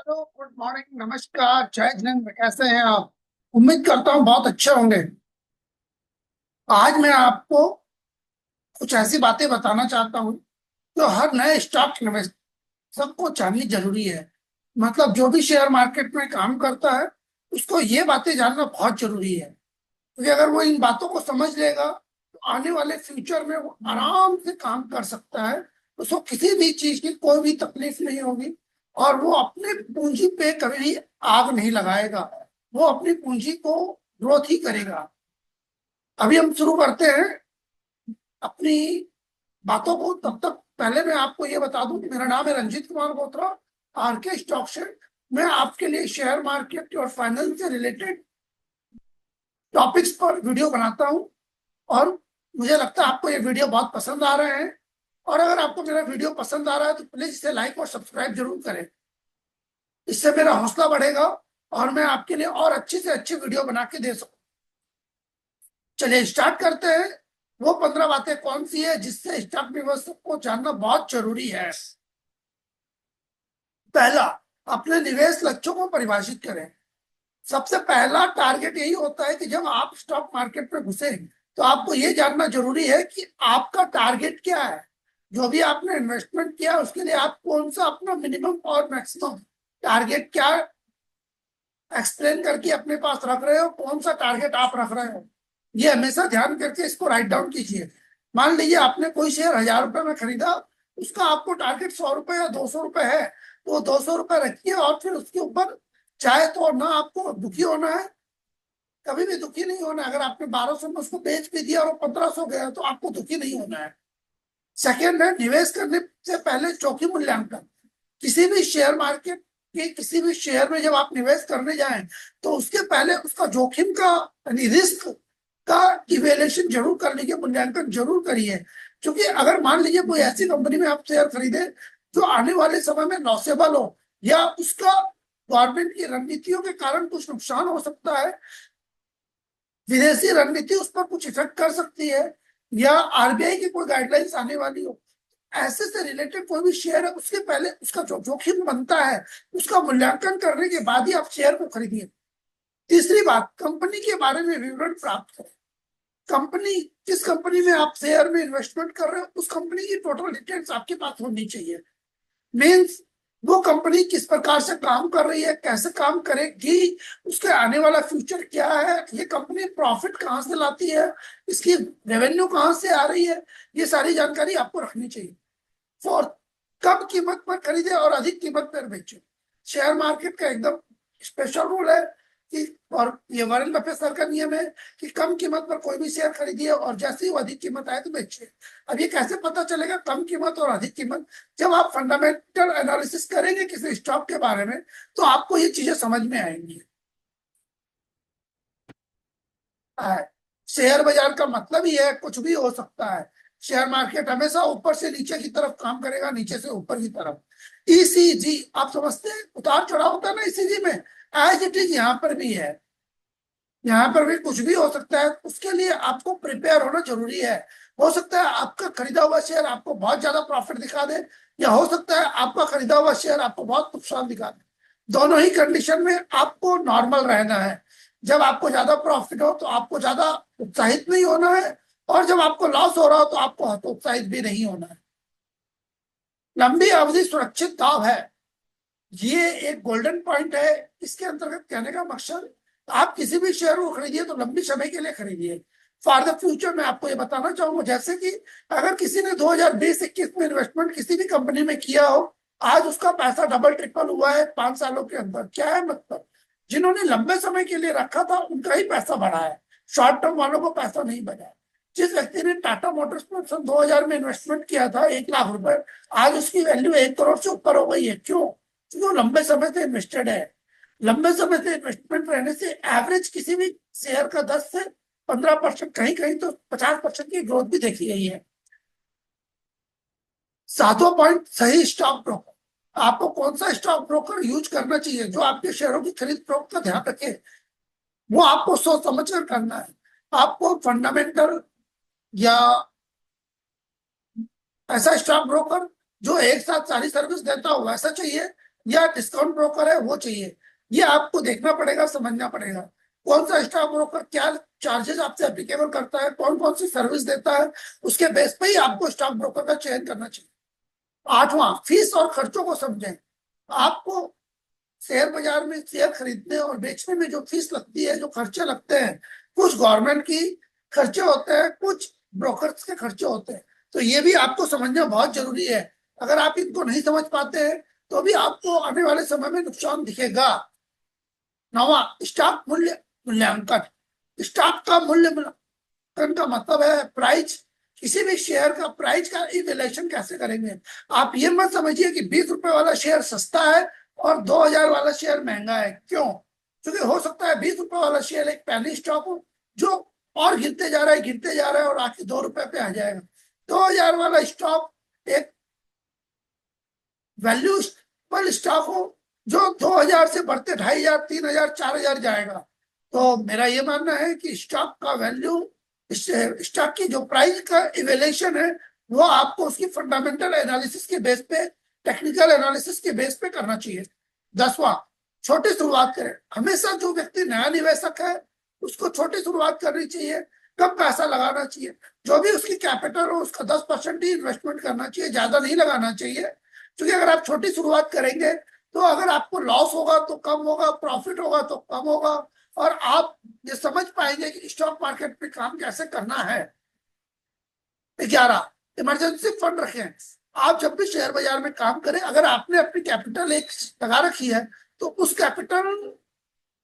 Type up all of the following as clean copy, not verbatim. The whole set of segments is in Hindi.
हेलो, गुड मॉर्निंग, नमस्कार, जय हिंद। कैसे हैं आप? उम्मीद करता हूँ बहुत अच्छे होंगे। आज मैं आपको कुछ ऐसी बातें बताना चाहता हूँ जो हर नए स्टॉक इन्वेस्ट सबको जाननी जरूरी है। मतलब जो भी शेयर मार्केट में काम करता है उसको ये बातें जानना बहुत जरूरी है, क्योंकि अगर वो इन बातों को समझ लेगा तो आने वाले फ्यूचर में वो आराम से काम कर सकता है। उसको किसी भी चीज की कोई भी तकलीफ नहीं होगी और वो अपने पूंजी पे कभी भी आग नहीं लगाएगा। वो अपनी पूंजी को ग्रोथ ही करेगा। अभी हम शुरू करते हैं अपनी बातों को। तब तक पहले मैं आपको ये बता दूं कि मेरा नाम है Ranjeet Kumar Botra, RK stock share. मैं आपके लिए शेयर मार्केट और फाइनेंस से रिलेटेड टॉपिक्स पर वीडियो बनाता हूं, और मुझे लगता है आपको ये वीडियो बहुत पसंद आ रहे हैं। और अगर आपको मेरा वीडियो पसंद आ रहा है तो प्लीज इसे लाइक और सब्सक्राइब जरूर करें। इससे मेरा हौसला बढ़ेगा और मैं आपके लिए और अच्छी से अच्छी वीडियो बना के दे सकूं। चलिए स्टार्ट करते हैं। वो 15 बातें कौन सी है जिससे स्टॉक निवेश को जानना बहुत जरूरी है। पहला, अपने निवेश लक्ष्यों को परिभाषित करें। सबसे पहला टारगेट यही होता है कि जब आप स्टॉक मार्केट में घुसे तो आपको ये जानना जरूरी है कि आपका टारगेट क्या है। जो भी आपने इन्वेस्टमेंट किया उसके लिए आप कौन सा अपना मिनिमम और मैक्सिमम टारगेट क्या एक्सप्लेन करके अपने पास रख रहे हो, कौन सा टारगेट आप रख रहे हो। ये हमेशा ध्यान करके इसको राइट डाउन कीजिए। मान लीजिए आपने कोई शेयर 1000 रुपए में खरीदा, उसका आपको टारगेट 100 रुपए या 200 रुपए है, तो वो 200 रुपए रखिए और फिर उसके ऊपर चाहे तो ना आपको दुखी होना है, कभी भी दुखी नहीं होना है। अगर आपने 1200 में उसको बेच भी दिया और वो 1500 गया तो आपको दुखी नहीं होना है। सेकेंड है, निवेश करने से पहले जोखिम मूल्यांकन। किसी भी शेयर मार्केट के किसी भी शेयर में जब आप निवेश करने जाएं तो उसके पहले उसका जोखिम का यानी रिस्क का इवेल्युएशन जरूर कर लीजिए, मूल्यांकन जरूर करिए। क्योंकि अगर मान लीजिए कोई ऐसी कंपनी में आप शेयर खरीदे जो आने वाले समय में लॉसेबल हो, या उसका गवर्नमेंट की रणनीतियों के कारण कुछ नुकसान हो सकता है, विदेशी रणनीति उस पर कुछ इफेक्ट कर सकती है, या आरबीआई की कोई गाइडलाइंस आने वाली हो, ऐसे से रिलेटेड कोई भी शेयर है उसके पहले उसका जो जोखिम बनता है उसका मूल्यांकन करने के बाद ही आप शेयर को खरीदिए। तीसरी बात, कंपनी के बारे में विवरण प्राप्त करें। कंपनी, जिस कंपनी में आप शेयर में इन्वेस्टमेंट कर रहे हो उस कंपनी की टोटल डिटेल्स आपके पास होनी चाहिए। मीन्स वो कंपनी किस प्रकार से काम कर रही है, कैसे काम करेगी, उसके आने वाला फ्यूचर क्या है, ये कंपनी प्रॉफिट कहाँ से लाती है, इसकी रेवेन्यू कहाँ से आ रही है, ये सारी जानकारी आपको रखनी चाहिए। फोर्थ, कम कीमत पर खरीदे और अधिक कीमत पर बेचे। शेयर मार्केट का एकदम स्पेशल रूल है कि, और ये वॉरेन बफेट सर का नियम है कि कम कीमत पर कोई भी शेयर खरीदिए और जैसे ही वो अधिक कीमत आए तो बेचिए। अब ये कैसे पता चलेगा कम कीमत और अधिक कीमत? जब आप फंडामेंटल एनालिसिस करेंगे किसी स्टॉक के बारे में तो आपको ये चीजें समझ में आएंगी। शेयर बाजार का मतलब ही है कुछ भी हो सकता है। शेयर मार्केट हमेशा ऊपर से नीचे की तरफ काम करेगा, नीचे से ऊपर की तरफ। ईसीजी आप समझते हैं, उतार चढ़ाव होता है ना ईसीजी में, एज इट इज यहाँ पर भी है। यहाँ पर भी कुछ भी हो सकता है, उसके लिए आपको प्रिपेयर होना जरूरी है। हो सकता है आपका खरीदा हुआ शेयर आपको बहुत ज्यादा प्रॉफिट दिखा दे, या हो सकता है आपका खरीदा हुआ शेयर आपको बहुत नुकसान दिखा दे। दोनों ही कंडीशन में आपको नॉर्मल रहना है। जब आपको ज्यादा प्रॉफिट हो तो आपको ज्यादा उत्साहित नहीं होना है, और जब आपको लॉस हो रहा हो तो आपको हतोत्साहित भी नहीं होना है। लंबी अवधि सुरक्षित दाव है, ये एक गोल्डन पॉइंट है। इसके अंतर्गत कहने का मकसद, आप किसी भी शेयर को खरीदिए तो लंबी समय के लिए खरीदिए, फॉर द फ्यूचर। मैं आपको ये बताना चाहूंगा, जैसे कि अगर किसी ने 2020-21 में इन्वेस्टमेंट किसी भी कंपनी में किया हो, आज उसका पैसा डबल ट्रिपल हुआ है 5 सालों के अंदर। क्या है मतलब? जिन्होंने लंबे समय के लिए रखा था उनका ही पैसा बढ़ा है, शॉर्ट टर्म वालों को पैसा नहीं बढ़ा है। जिस व्यक्ति ने टाटा मोटर्स में सन 2000 में इन्वेस्टमेंट किया था 1 लाख रुपए, आज उसकी वैल्यू 1 करोड़ से ऊपर हो गई है। क्यों? क्योंकि वो लंबे समय से इन्वेस्टेड है। लंबे समय से इन्वेस्टमेंट रहने से एवरेज किसी भी शेयर का 10 से 15%, कहीं कहीं तो 50% की ग्रोथ भी देखी गई है। सातवां पॉइंट, सही स्टॉक ब्रोकर। आपको कौन सा स्टॉक ब्रोकर यूज करना चाहिए जो आपके शेयरों की खरीद फरोख्त का ध्यान रखे, वो आपको सोच समझ कर करना है। आपको फंडामेंटल या ऐसा स्टॉक ब्रोकर जो एक साथ सारी सर्विस देता हो वैसा चाहिए, या डिस्काउंट ब्रोकर है वो चाहिए। ये आपको देखना पड़ेगा, समझना पड़ेगा कौन सा स्टॉक ब्रोकर क्या चार्जेस आपसे एप्लीकेबल करता है, कौन कौन सी सर्विस देता है, उसके बेस पे ही आपको स्टॉक ब्रोकर का चयन करना चाहिए। आठवां, फीस और खर्चों को समझें। आपको शेयर बाजार में शेयर खरीदने और बेचने में जो फीस लगती है, जो खर्चे लगते हैं, कुछ गवर्नमेंट की खर्चे होते हैं, कुछ ब्रोकर्स के खर्चे होते हैं, तो ये भी आपको समझना बहुत जरूरी है। अगर आप इनको नहीं समझ पाते हैं तो भी आपको आने वाले समय में नुकसान दिखेगा। नौवा, स्टॉक मूल्य मूल्यांकन। स्टॉक का मूल्य मूल्यांकन का मतलब है प्राइस। किसी भी शेयर का प्राइस का इवैल्यूएशन कैसे करेंगे। आप ये मत समझिए कि 20 रुपए वाला शेयर सस्ता है और 2000 वाला शेयर महंगा है। क्यों? क्योंकि हो सकता है 20 रुपए वाला शेयर एक पहली स्टॉक हो जो और गिरते जा रहा है, गिरते जा रहा है और आके 2 रुपए पे आ जाएगा। 2000 वाला स्टॉक एक वैल्यूएबल स्टॉक हो जो 2000 से बढ़ते 2500, 3000, 4000 जाएगा। तो मेरा ये मानना है कि स्टॉक का वैल्यू, स्टॉक की जो प्राइस का इवेल्यूएशन है वो आपको उसकी फंडामेंटल एनालिसिस के बेस पे, टेक्निकल एनालिसिस के बेस पे करना चाहिए। 10वां, छोटी शुरुआत करें। हमेशा जो व्यक्ति नया निवेशक है उसको छोटी शुरुआत करनी चाहिए, कम पैसा लगाना चाहिए। जो भी उसकी कैपिटल हो उसका 10% ही इन्वेस्टमेंट करना चाहिए, ज्यादा नहीं लगाना चाहिए। क्योंकि अगर आप छोटी शुरुआत करेंगे तो अगर आपको लॉस होगा तो कम होगा, प्रॉफिट होगा तो कम होगा, और आप ये समझ पाएंगे कि स्टॉक मार्केट में काम कैसे करना है। 11, इमरजेंसी फंड रखें। आप जब भी शेयर बाजार में काम करें, अगर आपने अपनी कैपिटल एक लगा रखी है तो उस कैपिटल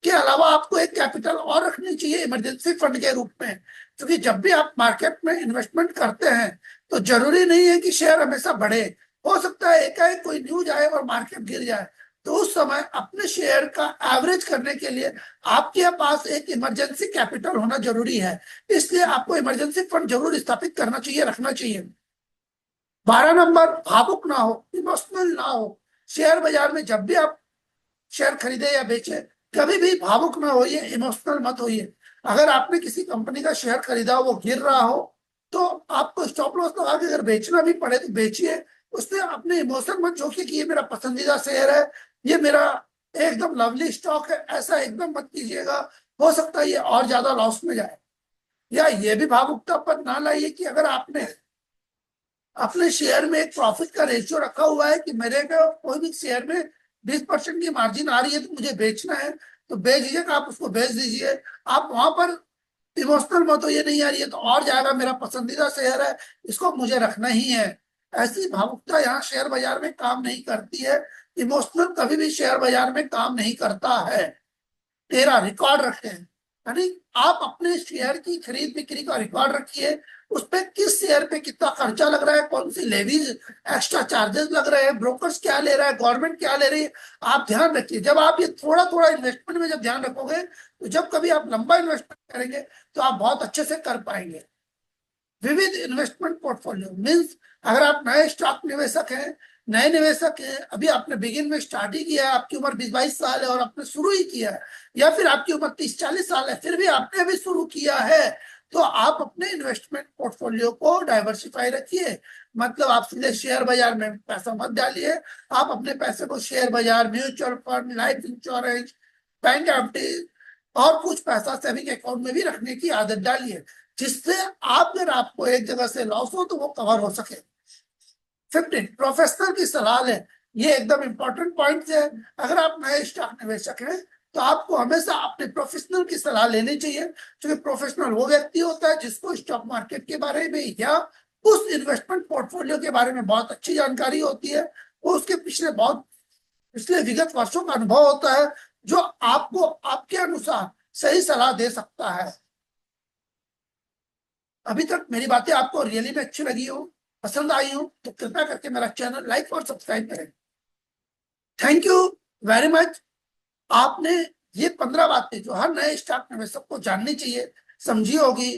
के अलावा आपको एक कैपिटल और रखनी चाहिए इमरजेंसी फंड के रूप में। क्योंकि जब भी आप मार्केट में इन्वेस्टमेंट करते हैं तो जरूरी नहीं है कि शेयर हमेशा बढ़े। हो सकता है एकाएक कोई न्यूज आए और मार्केट गिर जाए, तो उस समय अपने शेयर का एवरेज करने के लिए आपके पास एक इमरजेंसी कैपिटल होना जरूरी है। इसलिए आपको इमरजेंसी फंड जरूर स्थापित करना चाहिए, रखना चाहिए। 12 नंबर, भावुक ना हो, इमोशनल ना हो। शेयर बाजार में जब भी आप शेयर खरीदे या बेचे, कभी भी भावुक ना होइए, इमोशनल मत होइए। अगर आपने किसी कंपनी का शेयर खरीदा, वो गिर रहा हो, तो आपको स्टॉप लॉस लगा के अगर बेचना भी पड़े तो बेचिए। उसमें अपने इमोशन मत झोंकिए कि ये मेरा पसंदीदा शेयर है, ये मेरा एकदम लवली स्टॉक है, ऐसा एकदम मत कीजिएगा। हो सकता है ये और ज्यादा लॉस में जाए। या ये भी भावुकता पर ना लाइए कि अगर आपने अपने शेयर में एक प्रॉफिट का रेशियो रखा हुआ है कि मेरे को कोई भी शेयर में 20% की मार्जिन आ रही है तो मुझे बेचना है, तो बेच दीजिएगा, आप उसको बेच दीजिए। आप वहां पर इमोशनल मत हो, ये नहीं आ रही है तो और जाएगा, मेरा पसंदीदा शेयर है, इसको मुझे रखना ही है। ऐसी भावुकता यहाँ शेयर बाजार में काम नहीं करती है। इमोशनल कभी भी शेयर बाजार में काम नहीं करता है। 13, रिकॉर्ड रखें। यानी आप अपने शेयर की खरीद बिक्री का रिकॉर्ड रखिए। उस पे किस शेयर पे कितना खर्चा लग रहा है, कौन सी लेवीज, एक्स्ट्रा चार्जेस लग रहे हैं, ब्रोकर्स क्या ले रहा है, गवर्नमेंट क्या ले रही है, आप ध्यान रखिए। जब आप ये थोड़ा थोड़ा इन्वेस्टमेंट में जब ध्यान रखोगे तो जब कभी आप लंबा इन्वेस्टमेंट करेंगे तो आप बहुत अच्छे से कर पाएंगे। विविध इन्वेस्टमेंट पोर्टफोलियो मीन्स, अगर आप नए स्टॉक निवेशक हैं, नए निवेशक हैं, अभी आपने बिगिन में स्टार्ट ही किया है, आपकी उम्र 20-22 साल है और आपने शुरू ही किया है, या फिर आपकी उम्र 30-40 साल है फिर भी आपने अभी शुरू किया है, तो आप अपने इन्वेस्टमेंट पोर्टफोलियो को डाइवर्सिफाई रखिए। मतलब आप सीधे शेयर बाजार में पैसा मत डालिए। आप अपने पैसे को शेयर बाजार, mutual fund, life insurance, bank FD और कुछ पैसा सेविंग अकाउंट में भी रखने की आदत डालिए, जिससे आप अगर आपको एक जगह से लॉस हो तो वो कवर हो सके। 15, प्रोफेशनल की सलाह लें। ये एकदम इंपॉर्टेंट पॉइंट है। अगर आप नए स्टॉक निवेशक हैं तो आपको हमेशा अपने प्रोफेशनल की सलाह लेनी चाहिए, क्योंकि प्रोफेशनल वो व्यक्ति होता है जिसको स्टॉक मार्केट के बारे में या उस इन्वेस्टमेंट पोर्टफोलियो के बारे में बहुत अच्छी जानकारी होती है। वो उसके पिछले विगत वर्षों का अनुभव होता है जो आपको आपके अनुसार सही सलाह दे सकता है। अभी तक मेरी बातें आपको रियली में अच्छी लगी हो, पसंद आई हो, तो कृपया करके मेरा चैनल लाइक और सब्सक्राइब करें। Thank you very much. आपने ये 15 बातें जो हर नए स्टॉक निवेशक को जाननी चाहिए, समझी होगी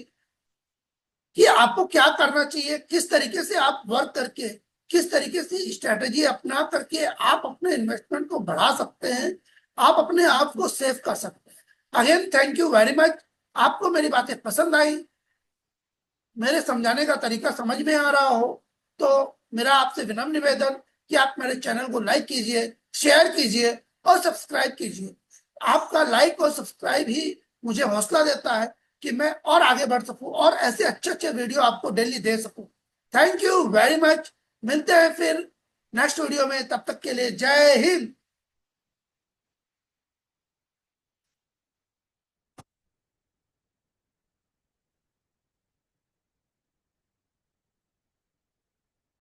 कि आपको क्या करना चाहिए, किस तरीके से आप वर्क करके, किस तरीके से स्ट्रेटेजी अपना करके आप अपने इन्वेस्टमेंट को बढ़ा सकते हैं, आप अपने आप को सेव कर सकते हैं। Again thank you very much. आपको मेरी बातें पसंद आई, मेरे समझाने का तरीका समझ में आ रहा हो, तो मेरा आपसे विनम्र निवेदन कि आप मेरे चैनल को लाइक कीजिए, शेयर कीजिए और सब्सक्राइब कीजिए। आपका लाइक और सब्सक्राइब ही मुझे हौसला देता है कि मैं और आगे बढ़ सकूं और ऐसे अच्छे अच्छे वीडियो आपको डेली दे सकूं। Thank you very much. मिलते हैं फिर नेक्स्ट वीडियो में, तब तक के लिए जय हिंद।